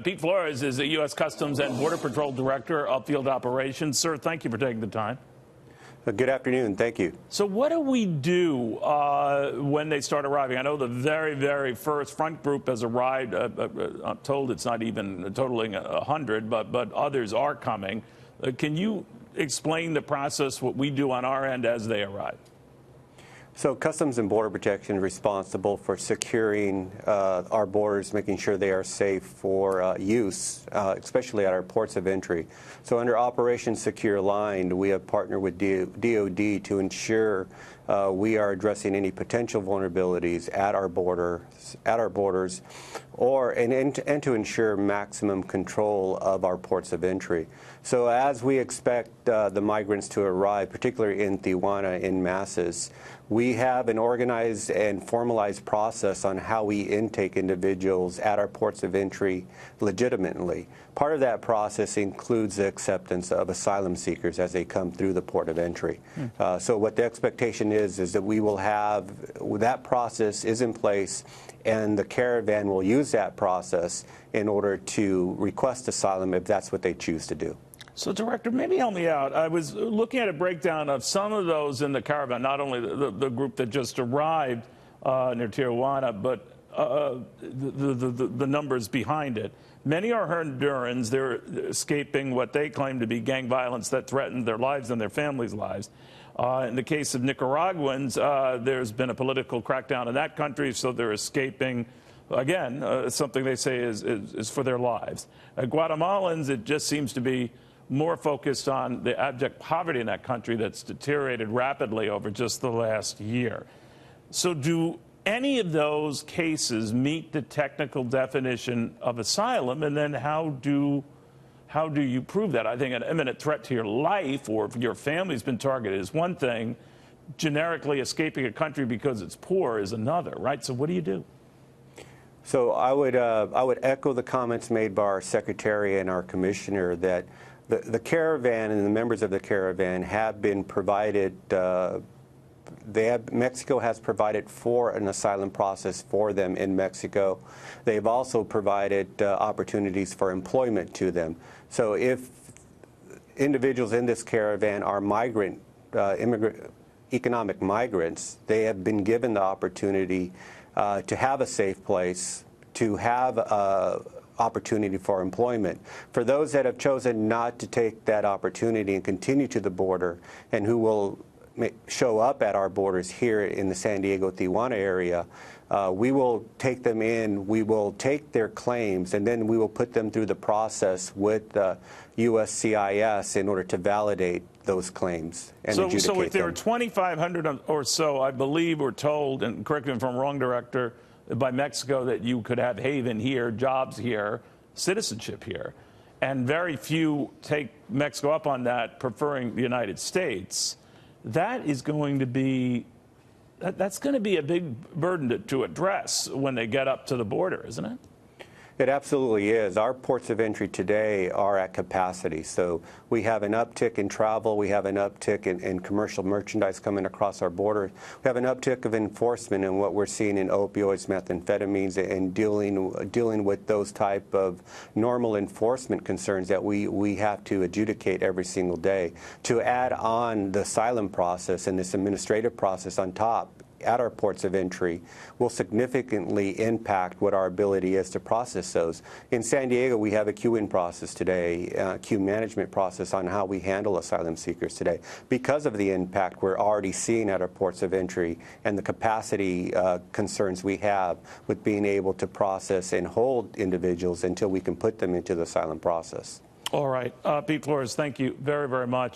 Pete Flores is the U.S. Customs and Border Patrol Director of Field Operations. Sir, thank you for taking the time. Good afternoon. Thank you. So what do we do when they start arriving? I know the very first front group has arrived. I'm told it's not even totaling 100, but others are coming. Can you explain the process, what we do on our end as they arrive? So Customs and Border Protection is responsible for securing our borders, making sure they are safe for use, especially at our ports of entry. So under Operation Secure Line, we have partnered with DOD to ensure we are addressing any potential vulnerabilities at our borders, and to ensure maximum control of our ports of entry. So as we expect the migrants to arrive, particularly in Tijuana in masses, we have an organized and formalized process on how we intake individuals at our ports of entry legitimately. Part of that process includes the acceptance of asylum seekers as they come through the port of entry. So what the expectation is that we will have, that process is in place, and the caravan will use that process in order to request asylum if that's what they choose to do. So, Director, maybe help me out. I was looking at a breakdown of some of those in the caravan, not only the group that just arrived near Tijuana, but the numbers behind it. Many are Hondurans. They're escaping what they claim to be gang violence that threatened their lives and their families' lives. In the case of Nicaraguans, there's been a political crackdown in that country, so they're escaping. Again, something they say is for their lives. Guatemalans, it just seems to be more focused on the abject poverty in that country that's deteriorated rapidly over just the last year. So do any of those cases meet the technical definition of asylum? And then how do you prove that? I think an imminent threat to your life or if your family's been targeted is one thing. Generically escaping a country because it's poor is another, right? So what do you do? So I would echo the comments made by our Secretary and our Commissioner that the caravan and the members of the caravan have been provided, Mexico has provided for an asylum process for them in Mexico. They've also provided opportunities for employment to them. So if individuals in this caravan are economic migrants, they have been given the opportunity to have a safe place, to have opportunity for employment. For those that have chosen not to take that opportunity and continue to the border, and who will show up at our borders here in the San Diego-Tijuana area, we will take them in, we will take their claims, and then we will put them through the process with USCIS in order to validate those claims and adjudicate them. So if there are 2,500 or so, I believe, we're told, and correct me if I'm wrong, Director, by Mexico that you could have haven here, jobs here, citizenship here. And very few take Mexico up on that, preferring the United States. That is going to be, that's going to be a big burden to address when they get up to the border, isn't it? It absolutely is. Our ports of entry today are at capacity. So we have an uptick in travel. We have an uptick in commercial merchandise coming across our border. We have an uptick of enforcement in what we're seeing in opioids, methamphetamines, and dealing with those type of normal enforcement concerns that we have to adjudicate every single day. To add on the asylum process and this administrative process on top, at our ports of entry will significantly impact what our ability is to process those. In San Diego, we have a queue-in process today, queue management process on how we handle asylum seekers today. Because of the impact we're already seeing at our ports of entry and the capacity concerns we have with being able to process and hold individuals until we can put them into the asylum process. All right. Pete Flores, thank you very much.